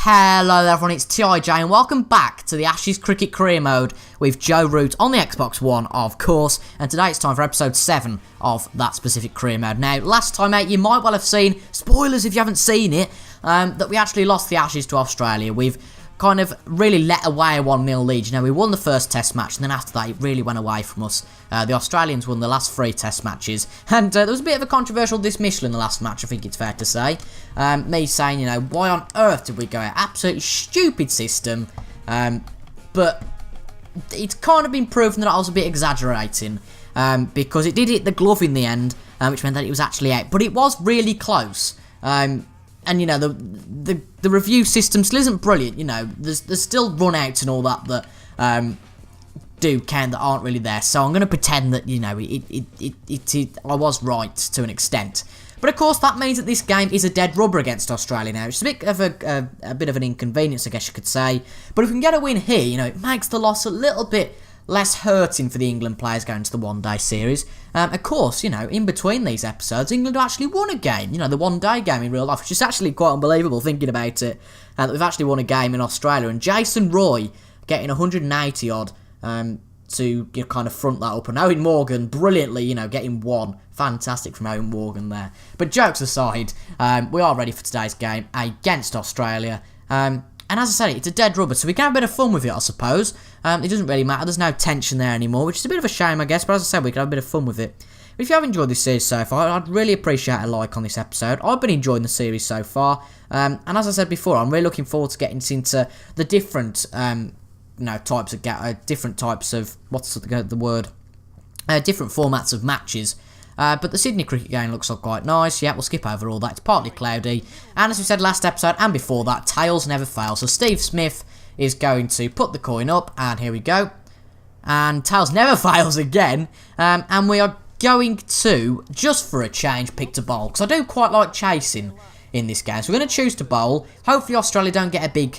Hello there everyone, it's TIJ and welcome back to the Ashes Cricket Career Mode with Joe Root on the Xbox One, of course, and today it's time for episode 7 of that specific career mode. Now, last time out, you might well have seen, spoilers if you haven't seen it, that we actually lost the Ashes to Australia. We've kind of really let away a 1-0 lead. You know, we won the first test match, and then after that, it really went away from us. The Australians won the last 3 test matches, and there was a bit of a controversial dismissal in the last match, I think it's fair to say. Me saying, you know, why on earth did we go out? Absolutely stupid system, but it's kind of been proven that I was a bit exaggerating, because it did hit the glove in the end, which meant that it was actually out, but it was really close. And you know, the review system still isn't brilliant. You know, there's still run outs and all that do count that aren't really there. So I'm going to pretend that, you know, I was right to an extent. But of course, that means that this game is a dead rubber against Australia now. It's a bit of a bit of an inconvenience, I guess you could say. But if we can get a win here, you know, it makes the loss a little bit less hurting for the England players going to the one-day series. Of course, you know, in between these episodes, England have actually won a game. You know, the one-day game in real life, which is actually quite unbelievable thinking about it. That we've actually won a game in Australia. And Jason Roy getting 180 odd to kind of front that up. And Owen Morgan, brilliantly, you know, getting 1. Fantastic from Owen Morgan there. But jokes aside, we are ready for today's game against Australia. And as I said, it's a dead rubber, so we can have a bit of fun with it, I suppose. It doesn't really matter, there's no tension there anymore, which is a bit of a shame, I guess, but as I said, we can have a bit of fun with it. But if you have enjoyed this series so far, I'd really appreciate a like on this episode. I've been enjoying the series so far, and as I said before, I'm really looking forward to getting into the different, types of, what's the word? Different formats of matches. But the Sydney cricket game looks quite nice. Yeah, we'll skip over all that. It's partly cloudy. And as we said last episode and before that, tails never fail. So Steve Smith is going to put the coin up. And here we go. And tails never fails again. And we are going to, just for a change, pick to bowl. Because I do quite like chasing in this game. So we're going to choose to bowl. Hopefully Australia don't get a big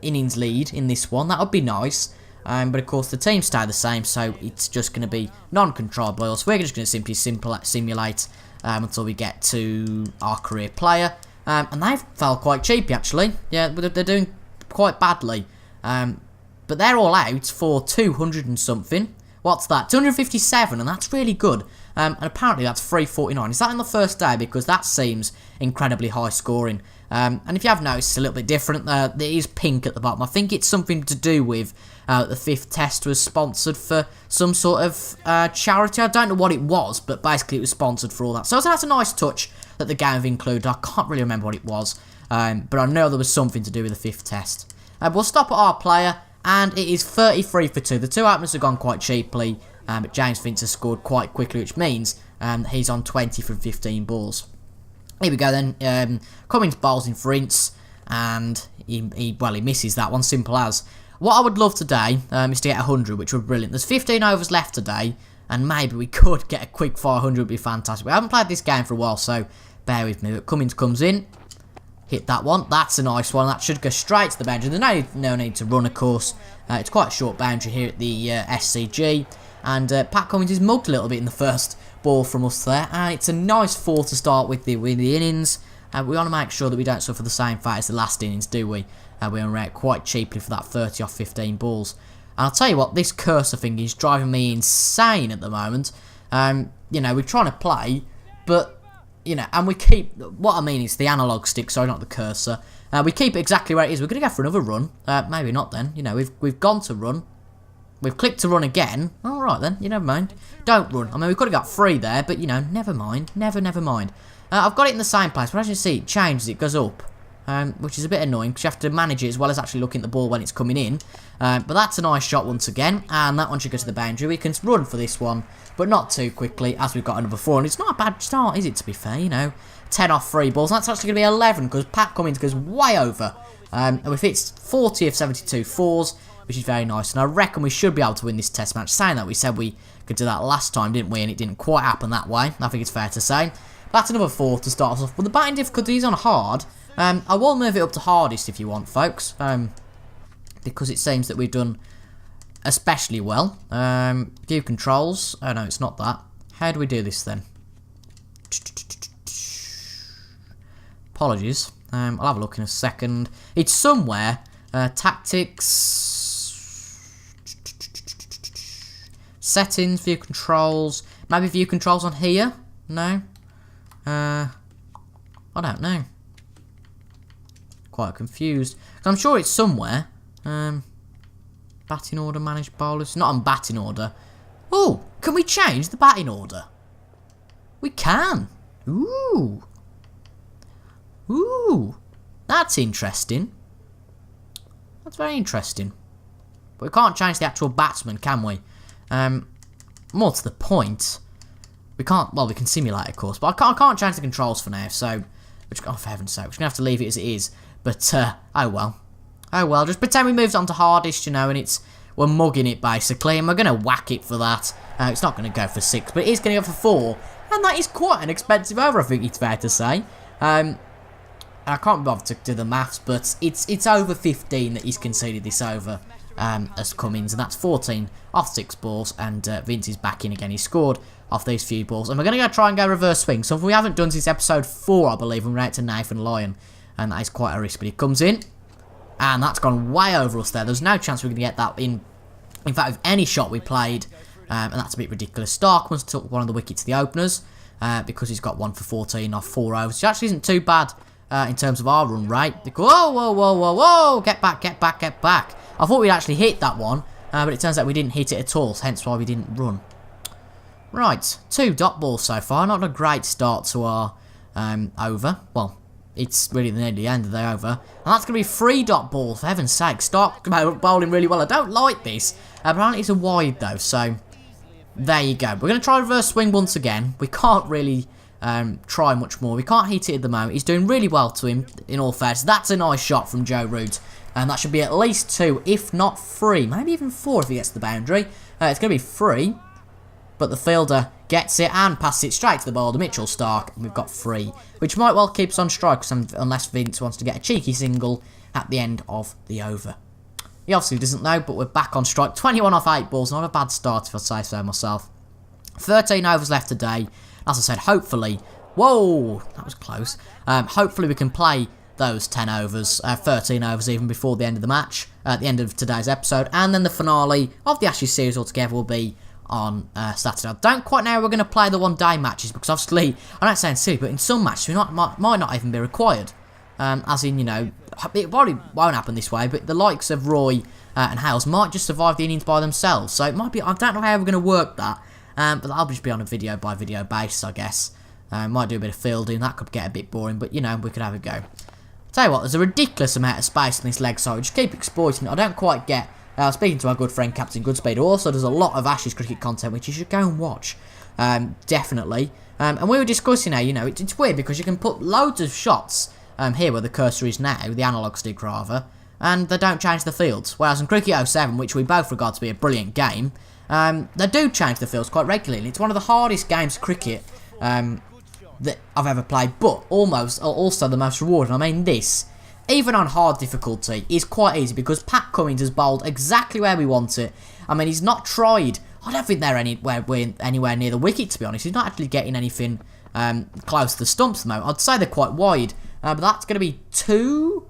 innings lead in this one. That would be nice. But of course the teams stay the same, so it's just going to be non-controlled by us. We're just going to simply simulate until we get to our career player. And they've fell quite cheapy actually. Yeah, they're doing quite badly. But they're all out for 200 and something. What's that? 257, and that's really good. And apparently that's 349. Is that on the first day? Because that seems incredibly high scoring. And if you have noticed, it's a little bit different. There is pink at the bottom. I think it's something to do with the 5th test was sponsored for some sort of charity. I don't know what it was, but basically it was sponsored for all that. So that's a nice touch that the game have included. I can't really remember what it was, but I know there was something to do with the 5th test. We'll stop at our player, and it is 33 for 2. The 2 openers have gone quite cheaply, but James Vince has scored quite quickly, which means he's on 20 from 15 balls. Here we go then. Cummins bowls in for Ince, and he misses that one, simple as. What I would love today is to get 100, which would be brilliant. There's 15 overs left today, and maybe we could get a quick 400, would be fantastic. We haven't played this game for a while, so bear with me. But Cummins comes in, hit that one. That's a nice one. That should go straight to the boundary. There's no need to run, of course. It's quite a short boundary here at the SCG, and Pat Cummins is mugged a little bit in the first ball from us there, and it's a nice 4 to start with the innings. We want to make sure that we don't suffer the same fate as the last innings, do we? We were out quite cheaply for that 30 off 15 balls. And I'll tell you what, this cursor thing is driving me insane at the moment. You know, we're trying to play, but, you know, and we keep, what I mean is the analog stick, sorry, not the cursor. We keep it exactly where it is. We're going to go for another run. Maybe not then. You know, we've gone to run. We've clicked to run again. Alright then, you never mind. Don't run. I mean, we could have got 3 there, but, you know, never mind. Never mind. I've got it in the same place, but as you see, it changes, it goes up. Which is a bit annoying, because you have to manage it as well as actually looking at the ball when it's coming in. But that's a nice shot once again, and that one should go to the boundary. We can run for this one, but not too quickly, as we've got another 4. And it's not a bad start, is it, to be fair, you know. 10 off 3 balls, and that's actually going to be 11, because Pat Cummins goes way over. And we've hit 40 of 72 fours, which is very nice. And I reckon we should be able to win this test match. Saying that, we said we could do that last time, didn't we? And it didn't quite happen that way. I think it's fair to say. That's another 4 to start us off. But the batting difficulty is on hard. I will move it up to hardest if you want, folks. Because it seems that we've done especially well. View controls. Oh, no, it's not that. How do we do this then? Apologies. I'll have a look in a second. It's somewhere. Tactics. Settings, view controls. Maybe view controls on here? No? I don't know. Quite confused. I'm sure it's somewhere. Batting order, manage bowlers. Not on batting order. Oh, can we change the batting order? We can. Ooh. Ooh. That's interesting. That's very interesting. But we can't change the actual batsman, can we? More to the point, we can't, well, we can simulate, of course, but I can't change the controls for now, so, oh, for heaven's sake, we're just going to have to leave it as it is. But, oh well. Oh well, just pretend we moved on to hardest, you know, and we're mugging it, basically, and we're going to whack it for that. It's not going to go for 6, but it is going to go for 4, and that is quite an expensive over, I think it's fair to say. I can't bother to do the maths, but it's over 15 that he's conceded this over as Cummins, and that's 14 off 6 balls, and Vince is back in again. He scored off these few balls, and we're going to try and go reverse swing, something we haven't done since episode 4, I believe, when we went out to Nathan Lyon, and that is quite a risk, but he comes in, and that's gone way over us there. There's no chance we're going to get that in fact, with any shot we played, and that's a bit ridiculous. Starkman's took one of the wickets to the openers, because he's got 1 for 14 off 4 overs, which actually isn't too bad in terms of our run rate. Because, whoa, get back. I thought we'd actually hit that one, but it turns out we didn't hit it at all, hence why we didn't run. Right, 2 dot balls so far, not a great start to our over. Well, it's really near the end of the over. And that's going to be 3 dot balls, for heaven's sake. Stark bowling really well. I don't like this, but apparently it's a wide though, so there you go. We're going to try reverse swing once again. We can't really try much more. We can't hit it at the moment. He's doing really well to him, in all fairness. That's a nice shot from Joe Root. And that should be at least 2, if not 3. Maybe even 4 if he gets to the boundary. It's going to be 3. But the fielder gets it and passes it straight to the bowler, Mitchell Stark. And we've got 3. Which might well keep us on strike, unless Vince wants to get a cheeky single at the end of the over. He obviously doesn't know, but we're back on strike. 21 off 8 balls. Not a bad start, if I say so myself. 13 overs left today. As I said, hopefully... Whoa! That was close. Hopefully we can play those 10 overs, 13 overs even before the end of the match, at the end of today's episode, and then the finale of the Ashes series altogether will be on Saturday. I don't quite know how we're going to play the one-day matches, because obviously, I'm not saying silly, but in some matches we might not even be required. As in, you know, it probably won't happen this way, but the likes of Roy and Hales might just survive the innings by themselves, so it might be, I don't know how we're going to work that, but that'll just be on a video-by-video basis, I guess. Might do a bit of fielding, that could get a bit boring, but, you know, we could have a go. Tell you what, there's a ridiculous amount of space in this leg side. Just keep exploiting it. I don't quite get... speaking to our good friend Captain Goodspeed, who also does a lot of Ashes cricket content, which you should go and watch. Definitely. And we were discussing how, you know, it's weird because you can put loads of shots here where the cursor is now, the analog stick rather, and they don't change the fields. Whereas in Cricket 07, which we both regard to be a brilliant game, they do change the fields quite regularly. And it's one of the hardest games of cricket that I've ever played, but also the most rewarding. I mean, this, even on hard difficulty, is quite easy because Pat Cummins has bowled exactly where we want it. I mean, he's not tried. I don't think they're anywhere near the wicket, to be honest. He's not actually getting anything close to the stumps at the moment. I'd say they're quite wide, but that's going to be 2.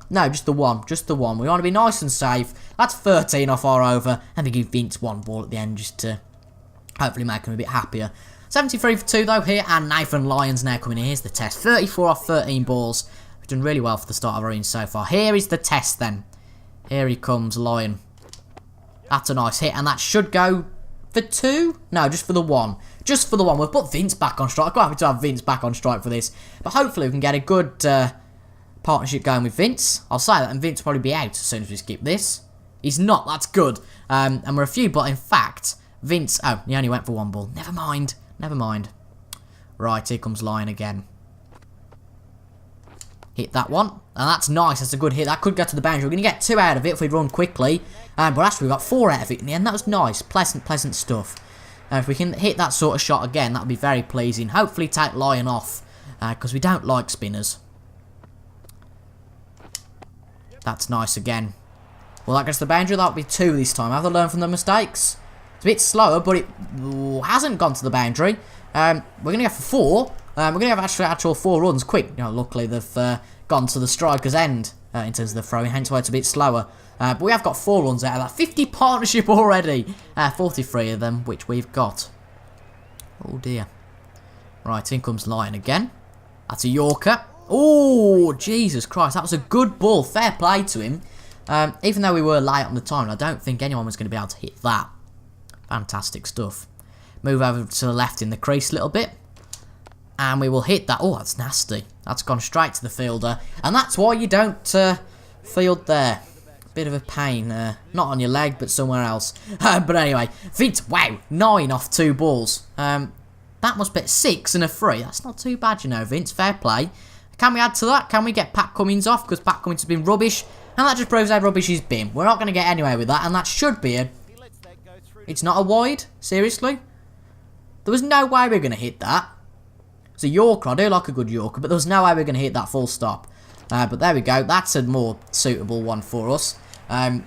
No, just the one. Just the one. We want to be nice and safe. That's 13 off our over, and we give Vince 1 ball at the end just to hopefully make him a bit happier. 73 for 2 though here, and Nathan Lyon's now coming in. Here's the test. 34 off 13 balls. We've done really well for the start of our innings so far. Here is the test then. Here he comes, Lyon. That's a nice hit, and that should go for 2? No, just for the 1. Just for the 1. We've put Vince back on strike. I'm quite happy to have Vince back on strike for this. But hopefully we can get a good partnership going with Vince. I'll say that, and Vince will probably be out as soon as we skip this. He's not. That's good. And we're a few, but in fact, Vince... Oh, he only went for 1 ball. Never mind. Never mind. Right, here comes Lyon again. Hit that one. And that's nice. That's a good hit. That could go to the boundary. We're going to get 2 out of it if we run quickly. But actually, we got 4 out of it in the end. That was nice. Pleasant stuff. If we can hit that sort of shot again, that would be very pleasing. Hopefully take Lyon off. Because we don't like spinners. That's nice again. Well, that goes to the boundary. That'll be 2 this time. Have to learn from the mistakes. It's a bit slower, but it hasn't gone to the boundary. We're going to go for 4. We're going to have actual 4 runs quick. You know, luckily they've gone to the striker's end in terms of the throwing, hence why it's a bit slower. But we have got 4 runs out of that. 50 partnership already. 43 of them, which we've got. Oh dear. Right, in comes Lion again. That's a Yorker. Oh, Jesus Christ. That was a good ball. Fair play to him. Even though we were late on the time, I don't think anyone was going to be able to hit that. Fantastic stuff. Move over to the left in the crease a little bit. And we will hit that. Oh, that's nasty. That's gone straight to the fielder. And that's why you don't field there. Bit of a pain. Not on your leg, but somewhere else. But anyway, Vince, wow. 9 off 2 balls. That must be 6 and a 3. That's not too bad, you know, Vince. Fair play. Can we add to that? Can we get Pat Cummins off? Because Pat Cummins has been rubbish. And that just proves how rubbish he's been. We're not going to get anywhere with that. And that should be a... It's not a wide? Seriously? There was no way we were going to hit that. It's a Yorker. I do like a good Yorker. But there was no way we were going to hit that full stop. But there we go. That's a more suitable one for us. And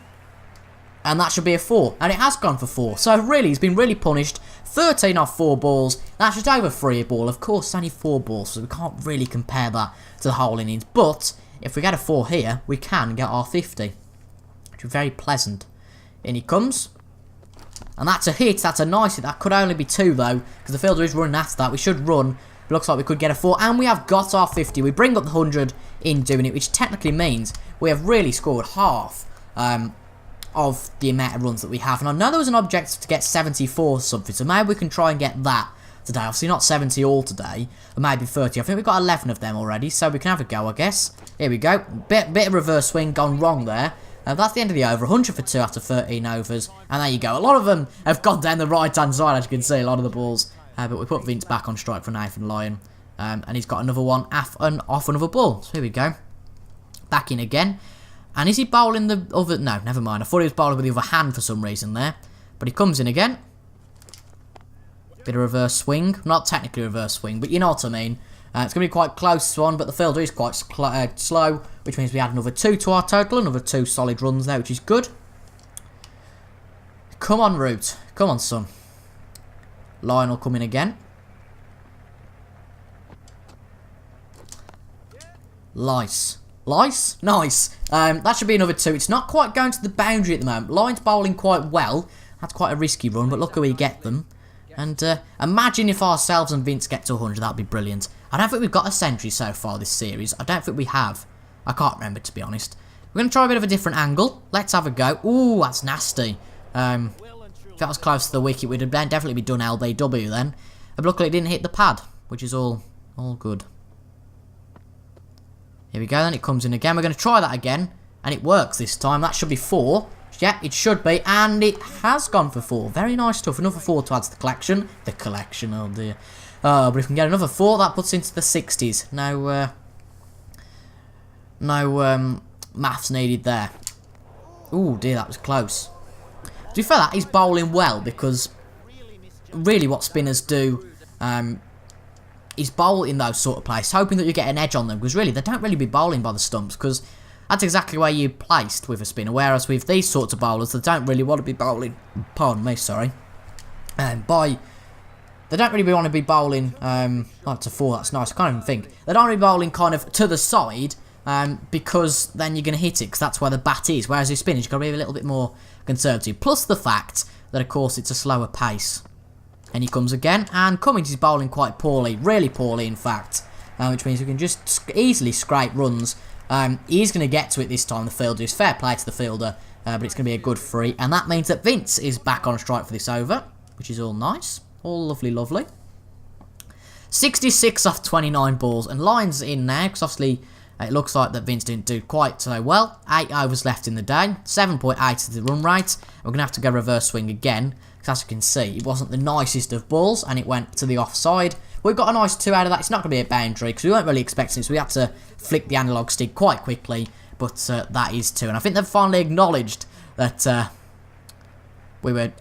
that should be a 4. And it has gone for 4. So really, he's been really punished. 13 off 4 balls. That's just over 3 a ball. Of course, it's only 4 balls. So we can't really compare that to the whole innings. But if we get a 4 here, we can get our 50. Which is very pleasant. In he comes. And that's a hit. That's a nice hit. That could only be 2 though. Because the fielder is running after that. We should run. It looks like we could get a 4. And we have got our 50. We bring up the 100 in doing it. Which technically means we have really scored half of the amount of runs that we have. And I know there was an objective to get 74 something. So maybe we can try and get that today. Obviously not 70 all today. But maybe 30. I think we've got 11 of them already. So we can have a go, I guess. Here we go. Bit of reverse swing gone wrong there. That's the end of the over. 100 for 2 after 13 overs. And there you go. A lot of them have gone down the right-hand side, as you can see. A lot of the balls. But we put Vince back on strike for Nathan Lyon. And he's got another one off another ball. So here we go. Back in again. And is he bowling the other... No, never mind. I thought he was bowling with the other hand for some reason there. But he comes in again. Bit of reverse swing. Not technically reverse swing, but you know what I mean. It's going to be quite close to one, but the fielder is quite slow, which means we add another 2 to our total. Another 2 solid runs there, which is good. Come on, Root. Come on, son. Lion will come in again. Lice. Lice? Nice. That should be another 2. It's not quite going to the boundary at the moment. Lion's bowling quite well. That's quite a risky run, but look how we get them. And imagine if ourselves and Vince get to 100. That would be brilliant. I don't think we've got a century so far this series. I don't think we have. I can't remember, to be honest. We're going to try a bit of a different angle. Let's have a go. Ooh, that's nasty. If that was close to the wicket, we'd have definitely be done LBW then. But luckily it didn't hit the pad, which is all good. Here we go, then it comes in again. We're going to try that again, and it works this time. That should be 4. Yeah, it should be, and it has gone for 4. Very nice stuff. Another 4 to add to the collection. The collection, oh dear. But if we can get another 4, that puts into the 60s. No maths needed there. Ooh, dear, that was close. To be fair, that is bowling well, because really what spinners do is bowl in those sort of places, hoping that you get an edge on them, because really, they don't really be bowling by the stumps, because that's exactly where you're placed with a spinner, whereas with these sorts of bowlers, they don't really want to be bowling, pardon me, sorry, they don't really want to be bowling, like to 4, that's nice, I can't even think, they don't really be bowling kind of to the side, because then you're going to hit it, because that's where the bat is, whereas with spinners, you've got to be a little bit more conservative, plus the fact that, of course, it's a slower pace. And he comes again, and Cummins is bowling quite poorly, really poorly in fact, which means we can just easily scrape runs. He's going to get to it this time, the fielder is fair play to the fielder, but it's going to be a good 3, and that means that Vince is back on strike for this over, which is all nice, all lovely, lovely. 66 off 29 balls, and Lion's in now, because obviously it looks like that Vince didn't do quite so well. 8 overs left in the day, 7.8 is the run rate. We're going to have to go reverse swing again, because as you can see, it wasn't the nicest of balls, and it went to the offside. We've got a nice 2 out of that. It's not going to be a boundary, because we weren't really expecting it, so we had to flick the analog stick quite quickly, but that is 2. And I think they've finally acknowledged that we were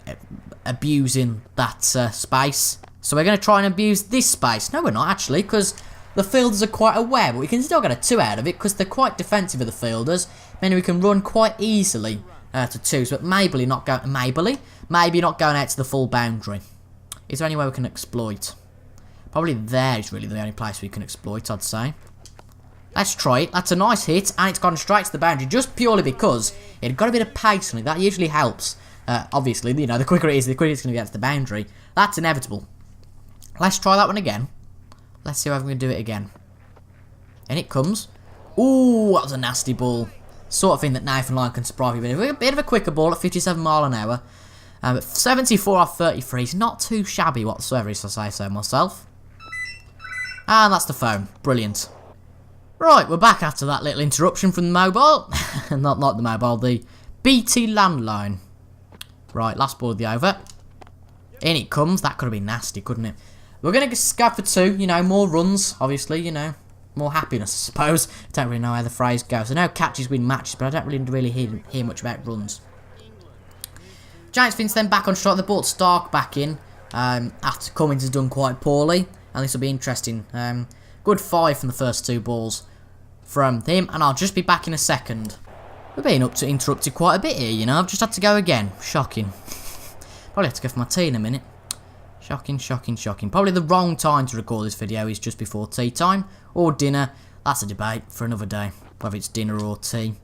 abusing that space. So we're going to try and abuse this space. No, we're not, actually, because the fielders are quite aware, but we can still get a 2 out of it, because they're quite defensive of the fielders, meaning we can run quite easily to 2s, but maybe not going out to the full boundary. Is there any way we can exploit? Probably there is really the only place we can exploit, I'd say. Let's try it. That's a nice hit, and it's gone straight to the boundary, just purely because it got a bit of pace on it. That usually helps. Obviously, you know, the quicker it is, the quicker it's going to get to the boundary. That's inevitable. Let's try that one again. Let's see if I'm going to do it again. And it comes. Ooh, that was a nasty ball. Sort of thing that Nathan Lyon can surprise you with. A bit of a quicker ball at 57 mile an hour. But 74 off 33 is not too shabby whatsoever, if I say so myself. And that's the phone. Brilliant. Right, we're back after that little interruption from the mobile. not the mobile, the BT landline. Right, last ball of the over. In it comes. That could have been nasty, couldn't it? We're going to go for 2, you know, more runs, obviously, you know. More happiness, I suppose. I don't really know how the phrase goes. I know catches win matches, but I don't really hear much about runs. Giants Vince then back on strike. They brought Stark back in after Cummins has done quite poorly. And this will be interesting. Good 5 from the first 2 balls from him. And I'll just be back in a second. We're being interrupted quite a bit here, you know. I've just had to go again. Shocking. Probably have to go for my tea in a minute. Shocking, shocking, shocking. Probably the wrong time to record this video is just before tea time. Or dinner. That's a debate for another day. Whether it's dinner or tea.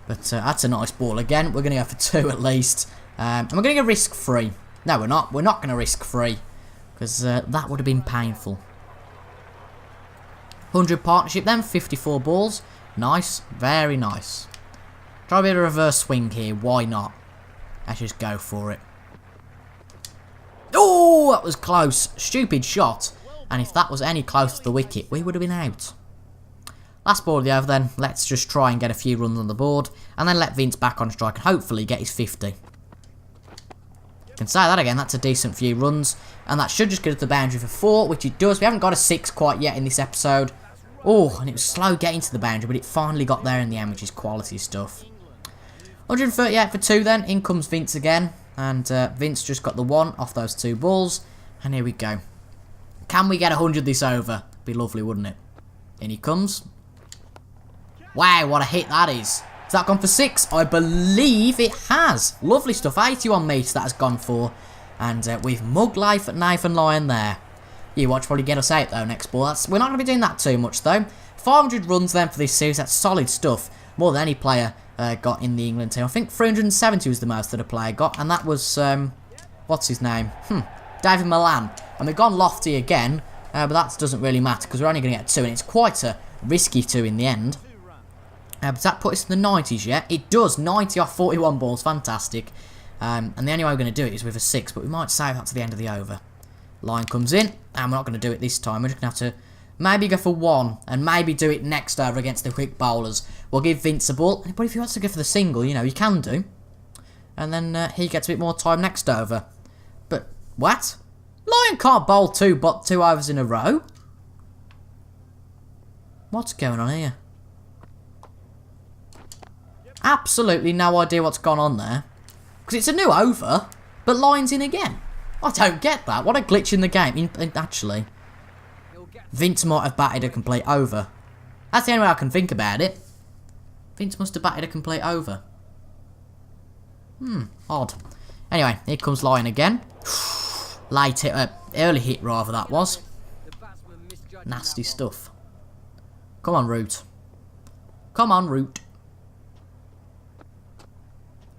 But that's a nice ball again. We're going to go for 2 at least. And we're going to go risk-free. No, we're not. We're not going to risk-free. Because that would have been painful. 100 partnership then. 54 balls. Nice. Very nice. Try a bit of reverse swing here. Why not? Let's just go for it. Oh, that was close. Stupid shot. And if that was any closer to the wicket, we would have been out. Last ball of the over then. Let's just try and get a few runs on the board. And then let Vince back on strike and hopefully get his 50. Can say that again. That's a decent few runs. And that should just get to the boundary for 4, which it does. We haven't got a 6 quite yet in this episode. Oh, and it was slow getting to the boundary, but it finally got there in the end, which is quality stuff. 138 for 2 then. In comes Vince again. And Vince just got the 1 off those 2 balls. And here we go. Can we get 100 this over? Be lovely, wouldn't it? In he comes. Wow, what a hit that is. Has that gone for 6? I believe it has. Lovely stuff. 81 metres that has gone for. And we've mug life at Nathan Lyon there. You watch probably get us out though next ball. We're not going to be doing that too much though. 500 runs then for this series. That's solid stuff. More than any player got in the England team. I think 370 was the most that a player got. And that was, what's his name? David Milan. And we've gone lofty again. But that doesn't really matter because we're only going to get 2. And it's quite a risky 2 in the end. Does that put us in the 90s yet? It does. 90 off 41 balls. Fantastic. And the only way we're going to do it is with a 6. But we might save that to the end of the over. Line comes in. And we're not going to do it this time. We're just going to have to maybe go for 1. And maybe do it next over against the quick bowlers. We'll give Vince a ball. But if he wants to go for the single, you know, he can do. And then he gets a bit more time next over. But, what? Lyon can't bowl 2 overs in a row? What's going on here? Absolutely no idea what's gone on there. Because it's a new over, but Lyon's in again. I don't get that. What a glitch in the game. Actually, Vince might have batted a complete over. That's the only way I can think about it. Vince must have batted a complete over. Odd. Anyway, here comes Lyon again. Late hit, early hit rather that was. Nasty stuff. Come on, Root. Come on, Root.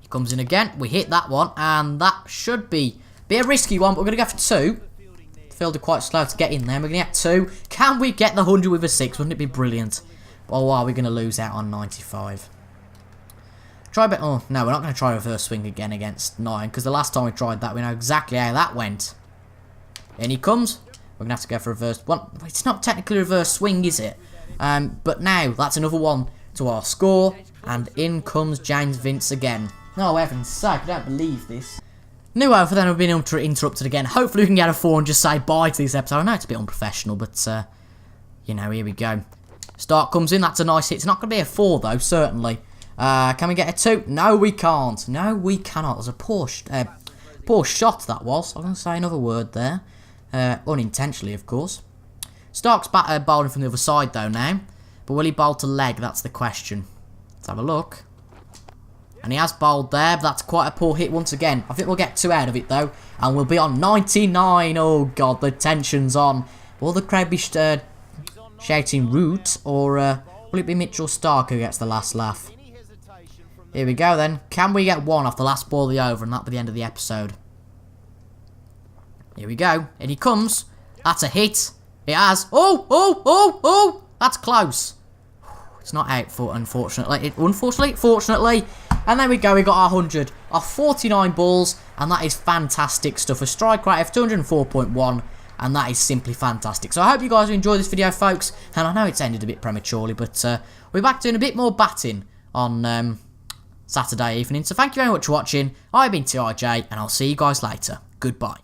He comes in again. We hit that one, and that should be a risky one, but we're going to go for 2. The fielder quite slow to get in there. We're going to get 2. Can we get the 100 with a 6? Wouldn't it be brilliant? Or are we going to lose out on 95? Try a bit. Oh, no, we're not going to try reverse swing again against 9, because the last time we tried that, we know exactly how that went. In he comes. We're going to have to go for reverse. Well, it's not technically reverse swing, is it? But now, that's another 1 to our score. And in comes James Vince again. Oh, heaven's sake, I don't believe this. New over then, we've been interrupted again. Hopefully we can get a 4 and just say bye to this episode. I know it's a bit unprofessional, but, you know, here we go. Start comes in, that's a nice hit. It's not going to be a 4, though, certainly. Can we get a 2? No, we can't. No, we cannot. There's a poor shot, that was. I'm going to say another word there. Unintentionally, of course. Stark's bowling from the other side, though, now. But will he bowl to leg? That's the question. Let's have a look. And he has bowled there, but that's quite a poor hit once again. I think we'll get 2 out of it, though. And we'll be on 99. Oh, God, the tension's on. Will the crowd be shouting Root, or will it be Mitchell Stark who gets the last laugh? Here we go then. Can we get one off the last ball of the over, and that'll be the end of the episode? Here we go. In he comes. That's a hit. It has. Oh! That's close. It's not out, unfortunately. Fortunately. And there we go. We got our 100. Our 49 balls. And that is fantastic stuff. A strike rate of 204.1. And that is simply fantastic. So I hope you guys enjoyed this video, folks. And I know it's ended a bit prematurely, but we're back doing a bit more batting on Saturday evening. So thank you very much for watching. I've been TIJ, and I'll see you guys later. Goodbye.